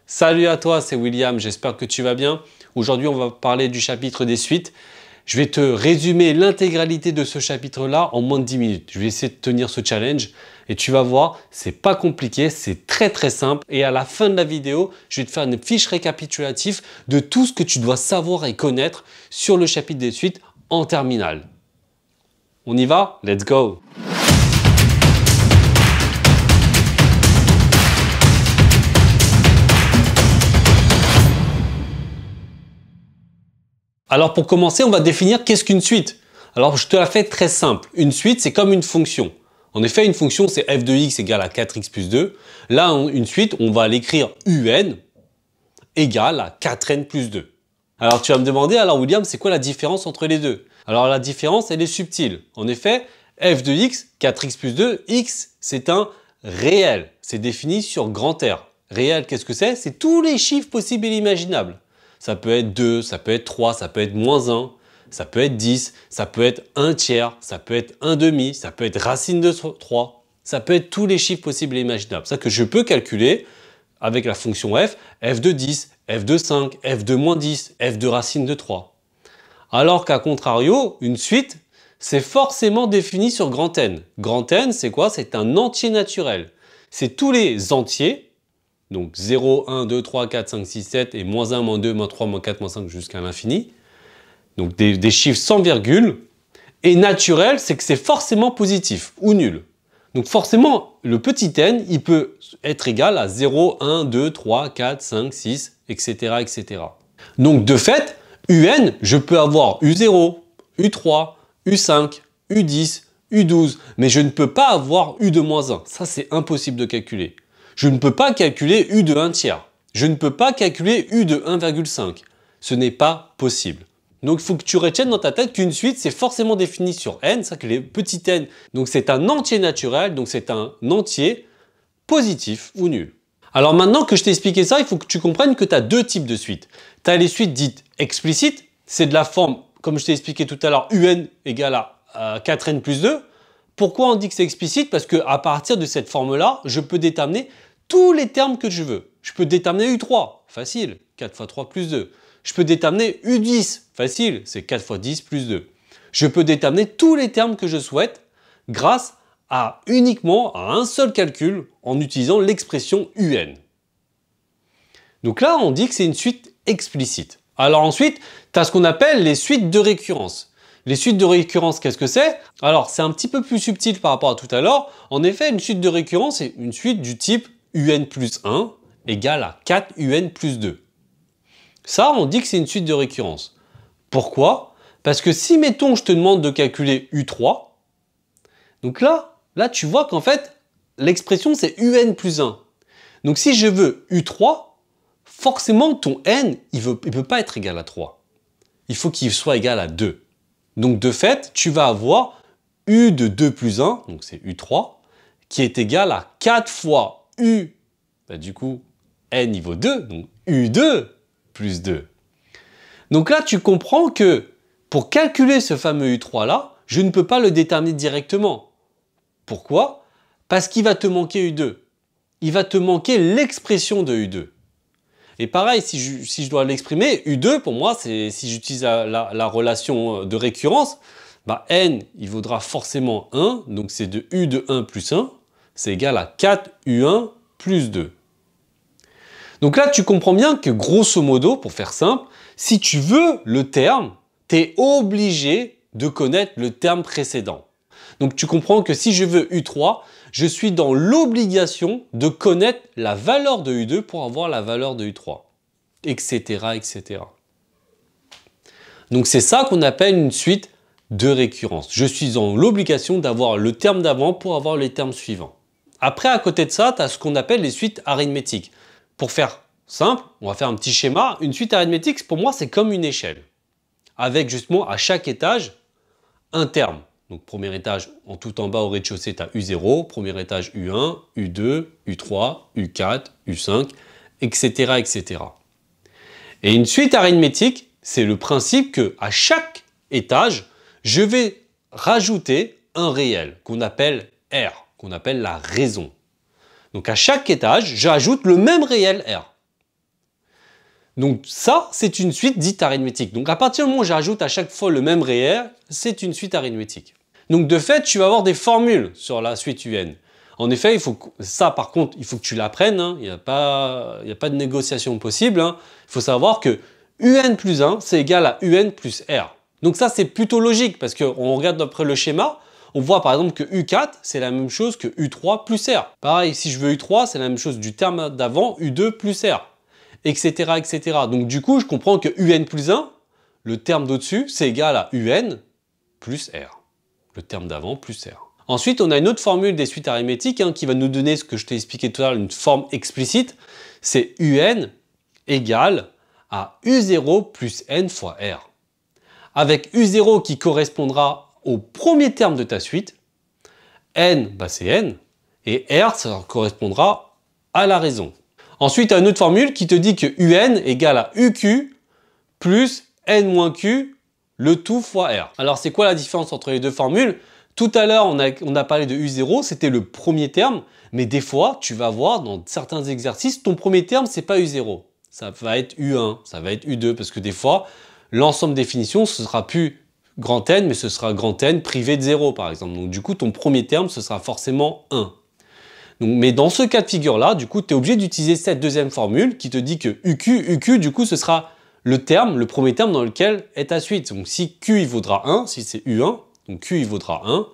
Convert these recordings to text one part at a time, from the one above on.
Salut à toi, c'est William, j'espère que tu vas bien. Aujourd'hui, on va parler du chapitre des suites. Je vais te résumer l'intégralité de ce chapitre-là en moins de 10 minutes. Je vais essayer de tenir ce challenge et tu vas voir, c'est pas compliqué, c'est très simple. Et à la fin de la vidéo, je vais te faire une fiche récapitulative de tout ce que tu dois savoir et connaître sur le chapitre des suites en terminale. On y va? Let's go! Alors pour commencer, on va définir qu'est-ce qu'une suite. Alors je te la fais très simple. Une suite, c'est comme une fonction. En effet, une fonction, c'est f de x égale à 4x plus 2. Là, une suite, on va l'écrire un égale à 4n plus 2. Alors tu vas me demander, alors William, c'est quoi la différence entre les deux? Alors la différence, elle est subtile. En effet, f de x, 4x plus 2, x, c'est un réel. C'est défini sur grand R. Réel, qu'est-ce que c'est? C'est tous les chiffres possibles et imaginables. Ça peut être 2, ça peut être 3, ça peut être moins 1, ça peut être 10, ça peut être 1 tiers, ça peut être 1 demi, ça peut être racine de 3, ça peut être tous les chiffres possibles et imaginables. Ça que je peux calculer avec la fonction f de 10, f de 5, f de moins 10, f de racine de 3. Alors qu'à contrario, une suite, c'est forcément défini sur grand N. Grand N, c'est quoi? C'est un entier naturel. C'est tous les entiers. Donc 0, 1, 2, 3, 4, 5, 6, 7 et moins 1, moins 2, moins 3, moins 4, moins 5 jusqu'à l'infini. Donc des chiffres sans virgule. Et naturel, c'est que c'est forcément positif ou nul. Donc forcément, le petit n, il peut être égal à 0, 1, 2, 3, 4, 5, 6, etc. etc. Donc de fait, un, je peux avoir u0, u3, u5, u10, u12, mais je ne peux pas avoir u de moins 1. Ça, c'est impossible de calculer. Je ne peux pas calculer u de 1 tiers. Je ne peux pas calculer u de 1,5. Ce n'est pas possible. Donc il faut que tu retiennes dans ta tête qu'une suite, c'est forcément défini sur n, ça que les petits n, donc c'est un entier naturel, donc c'est un entier positif ou nul. Alors maintenant que je t'ai expliqué ça, il faut que tu comprennes que tu as deux types de suites. Tu as les suites dites explicites, c'est de la forme, comme je t'ai expliqué tout à l'heure, un égale à 4n plus 2. Pourquoi on dit que c'est explicite? Parce qu'à partir de cette forme-là, je peux déterminer tous les termes que je veux. Je peux déterminer U3, facile, 4 fois 3 plus 2. Je peux déterminer U10, facile, c'est 4 fois 10 plus 2. Je peux déterminer tous les termes que je souhaite grâce à uniquement à un seul calcul en utilisant l'expression UN. Donc là, on dit que c'est une suite explicite. Alors ensuite, tu as ce qu'on appelle les suites de récurrence. Les suites de récurrence, qu'est-ce que c'est? Alors, c'est un petit peu plus subtil par rapport à tout à l'heure. En effet, une suite de récurrence est une suite du type un plus 1 égale à 4 un plus 2. Ça, on dit que c'est une suite de récurrence. Pourquoi? Parce que si, mettons, je te demande de calculer u3, donc là tu vois qu'en fait, l'expression, c'est un plus 1. Donc, si je veux u3, forcément, ton n, il ne peut pas être égal à 3. Il faut qu'il soit égal à 2. Donc de fait, tu vas avoir u de 2 plus 1, donc c'est u3, qui est égal à 4 fois u, du coup, n il vaut 2, donc u2 plus 2. Donc là, tu comprends que pour calculer ce fameux u3 là, je ne peux pas le déterminer directement. Pourquoi? Parce qu'il va te manquer u2. Il va te manquer l'expression de u2. Et pareil, si je dois l'exprimer, U2, pour moi, si j'utilise la relation de récurrence, n, il vaudra forcément 1, donc c'est de U de 1 plus 1, c'est égal à 4 U1 plus 2. Donc là, tu comprends bien que grosso modo, pour faire simple, si tu veux le terme, tu es obligé de connaître le terme précédent. Donc tu comprends que si je veux U3, je suis dans l'obligation de connaître la valeur de U2 pour avoir la valeur de U3, etc. etc. Donc c'est ça qu'on appelle une suite de récurrence. Je suis dans l'obligation d'avoir le terme d'avant pour avoir les termes suivants. Après, à côté de ça, tu as ce qu'on appelle les suites arithmétiques. Pour faire simple, on va faire un petit schéma. Une suite arithmétique, pour moi, c'est comme une échelle. Avec justement à chaque étage, un terme. Donc premier étage, en tout en bas au rez-de-chaussée, tu as U0, premier étage U1, U2, U3, U4, U5, etc. etc. Et une suite arithmétique, c'est le principe qu'à chaque étage, je vais rajouter un réel qu'on appelle R, qu'on appelle la raison. Donc à chaque étage, j'ajoute le même réel R. Donc ça, c'est une suite dite arithmétique. Donc à partir du moment où j'ajoute à chaque fois le même réel, c'est une suite arithmétique. Donc de fait, tu vas avoir des formules sur la suite UN. En effet, ça par contre, il faut que tu l'apprennes, hein. Il n'y a pas de négociation possible, hein. Il faut savoir que UN plus 1, c'est égal à UN plus R. Donc ça, c'est plutôt logique, parce qu'on regarde d'après le schéma, on voit par exemple que U4, c'est la même chose que U3 plus R. Pareil, si je veux U3, c'est la même chose du terme d'avant, U2 plus R, etc., etc. Donc du coup, je comprends que UN plus 1, le terme d'au-dessus, c'est égal à UN plus R. Le terme d'avant plus R. Ensuite, on a une autre formule des suites arithmétiques hein, qui va nous donner ce que je t'ai expliqué tout à l'heure, une forme explicite. C'est UN égale à U0 plus N fois R. Avec U0 qui correspondra au premier terme de ta suite, N, bah c'est N, et R, ça correspondra à la raison. Ensuite, tu as une autre formule qui te dit que UN égale à UQ plus N moins Q, le tout fois R. Alors, c'est quoi la différence entre les deux formules? Tout à l'heure, on a parlé de U0, c'était le premier terme, mais des fois, tu vas voir dans certains exercices, ton premier terme, c'est pas U0. Ça va être U1, ça va être U2, parce que des fois, l'ensemble des définitions, ce sera plus grand N, mais ce sera grand N privé de 0, par exemple. Donc, du coup, ton premier terme, ce sera forcément 1. Donc, mais dans ce cas de figure-là, du coup, tu es obligé d'utiliser cette deuxième formule qui te dit que UQ, du coup, ce sera le premier terme dans lequel est ta suite. Donc, si Q, il vaudra 1, si c'est U1, donc Q, il vaudra 1,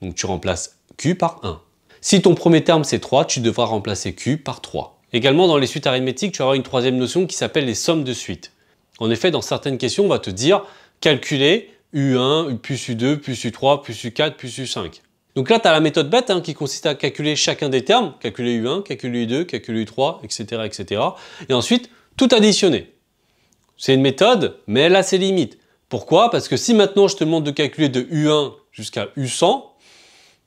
donc tu remplaces Q par 1. Si ton premier terme, c'est 3, tu devras remplacer Q par 3. Également, dans les suites arithmétiques, tu auras une troisième notion qui s'appelle les sommes de suites. En effet, dans certaines questions, on va te dire calculer U1, plus U2, plus U3, plus U4, plus U5. Donc là, tu as la méthode bête hein, qui consiste à calculer chacun des termes, calculer U1, calculer U2, calculer U3, etc., etc. Et ensuite, tout additionner. C'est une méthode, mais elle a ses limites. Pourquoi? Parce que si maintenant je te demande de calculer de U1 jusqu'à U100,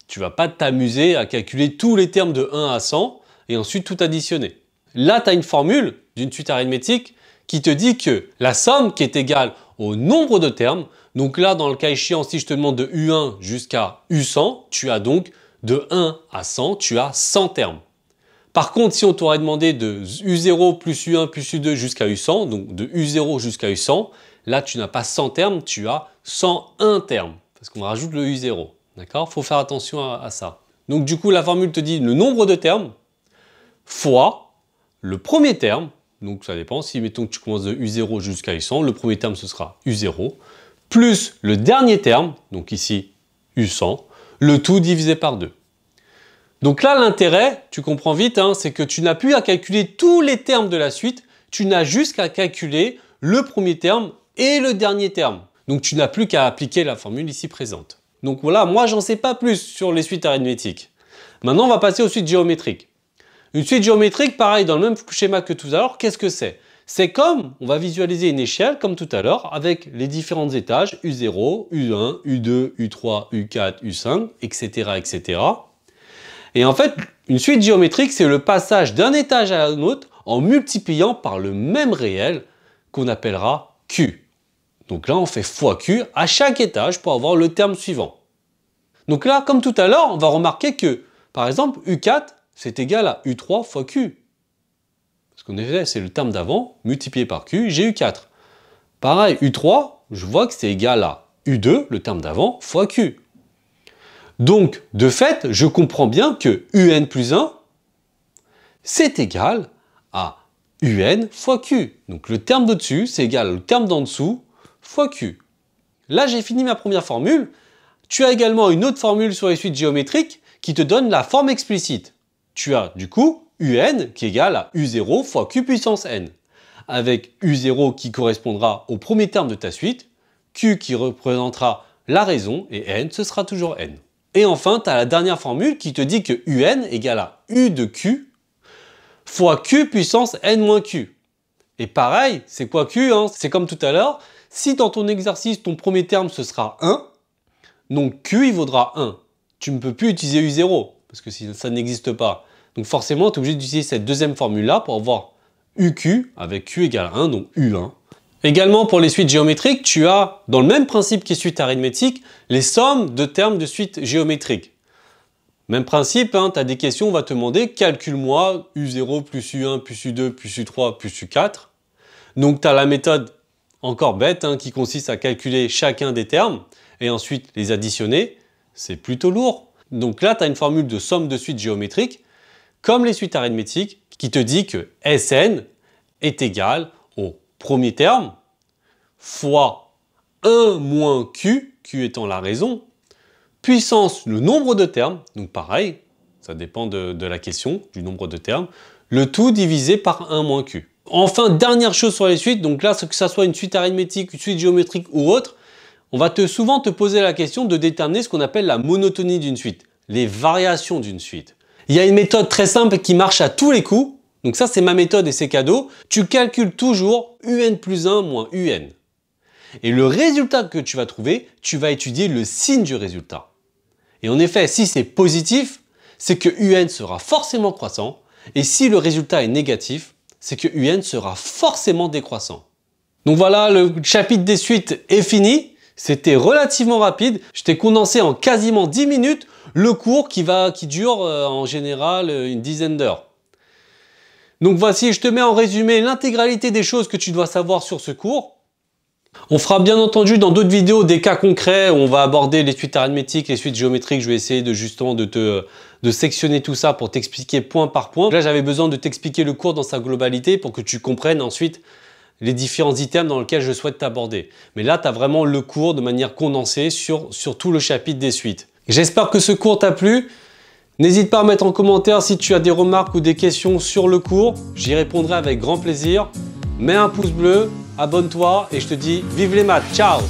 tu vas pas t'amuser à calculer tous les termes de 1 à 100 et ensuite tout additionner. Là, tu as une formule d'une suite arithmétique qui te dit que la somme qui est égale au nombre de termes, donc là, dans le cas échéant, si je te demande de U1 jusqu'à U100, tu as donc de 1 à 100, tu as 100 termes. Par contre, si on t'aurait demandé de U0 plus U1 plus U2 jusqu'à U100, donc de U0 jusqu'à U100, là, tu n'as pas 100 termes, tu as 101 termes, parce qu'on rajoute le U0. D'accord? Il faut faire attention à ça. Donc du coup, la formule te dit le nombre de termes fois le premier terme, donc ça dépend, si mettons que tu commences de U0 jusqu'à U100, le premier terme ce sera U0, plus le dernier terme, donc ici U100, le tout divisé par 2. Donc là, l'intérêt, tu comprends vite, hein, c'est que tu n'as plus à calculer tous les termes de la suite, tu n'as juste qu'à calculer le premier terme et le dernier terme. Donc tu n'as plus qu'à appliquer la formule ici présente. Donc voilà, moi j'en sais pas plus sur les suites arithmétiques. Maintenant, on va passer aux suites géométriques. Une suite géométrique, pareil, dans le même schéma que tout à l'heure, qu'est-ce que c'est? C'est comme, on va visualiser une échelle, comme tout à l'heure, avec les différents étages, U0, U1, U2, U3, U4, U5, etc., etc. Et en fait, une suite géométrique, c'est le passage d'un étage à un autre en multipliant par le même réel qu'on appellera Q. Donc là, on fait fois Q à chaque étage pour avoir le terme suivant. Donc là, comme tout à l'heure, on va remarquer que, par exemple, U4, c'est égal à U3 fois Q. Parce qu'en effet, c'est le terme d'avant, multiplié par Q, j'ai U4. Pareil, U3, je vois que c'est égal à U2, le terme d'avant, fois Q. Donc, de fait, je comprends bien que UN plus 1, c'est égal à UN fois Q. Donc le terme d'au-dessus, c'est égal au terme d'en dessous fois Q. Là, j'ai fini ma première formule. Tu as également une autre formule sur les suites géométriques qui te donne la forme explicite. Tu as du coup UN qui est égal à U0 fois Q puissance N. Avec U0 qui correspondra au premier terme de ta suite, Q qui représentera la raison et N, ce sera toujours N. Et enfin, tu as la dernière formule qui te dit que UN égale à U de Q fois Q puissance N moins Q. Et pareil, c'est quoi Q hein? C'est comme tout à l'heure, si dans ton exercice, ton premier terme ce sera 1, donc Q il vaudra 1. Tu ne peux plus utiliser U0, parce que ça n'existe pas. Donc forcément, tu es obligé d'utiliser cette deuxième formule-là pour avoir UQ avec Q égale 1, donc U1. Également pour les suites géométriques, tu as, dans le même principe qu'est suite arithmétique, les sommes de termes de suites géométriques. Même principe, hein, tu as des questions, on va te demander, calcule-moi U0 plus U1 plus U2 plus U3 plus U4. Donc tu as la méthode encore bête hein, qui consiste à calculer chacun des termes et ensuite les additionner. C'est plutôt lourd. Donc là, tu as une formule de somme de suites géométriques, comme les suites arithmétiques, qui te dit que Sn est égal au premier terme fois 1 moins Q, Q étant la raison, puissance le nombre de termes, donc pareil, ça dépend de la question, du nombre de termes, le tout divisé par 1 moins Q. Enfin, dernière chose sur les suites, donc là, que ça soit une suite arithmétique, une suite géométrique ou autre, on va souvent te poser la question de déterminer ce qu'on appelle la monotonie d'une suite, les variations d'une suite. Il y a une méthode très simple qui marche à tous les coups, donc ça c'est ma méthode et c'est cadeau, tu calcules toujours un plus 1 moins un. Et le résultat que tu vas trouver, tu vas étudier le signe du résultat. Et en effet, si c'est positif, c'est que un sera forcément croissant, et si le résultat est négatif, c'est que un sera forcément décroissant. Donc voilà, le chapitre des suites est fini. C'était relativement rapide. Je t'ai condensé en quasiment 10 minutes le cours qui dure en général une dizaine d'heures. Donc voici, je te mets en résumé l'intégralité des choses que tu dois savoir sur ce cours. On fera bien entendu dans d'autres vidéos des cas concrets où on va aborder les suites arithmétiques, les suites géométriques. Je vais essayer de sectionner tout ça pour t'expliquer point par point. Là, j'avais besoin de t'expliquer le cours dans sa globalité pour que tu comprennes ensuite les différents items dans lesquels je souhaite t'aborder. Mais là, tu as vraiment le cours de manière condensée sur tout le chapitre des suites. J'espère que ce cours t'a plu. N'hésite pas à mettre en commentaire si tu as des remarques ou des questions sur le cours. J'y répondrai avec grand plaisir. Mets un pouce bleu, abonne-toi et je te dis vive les maths. Ciao!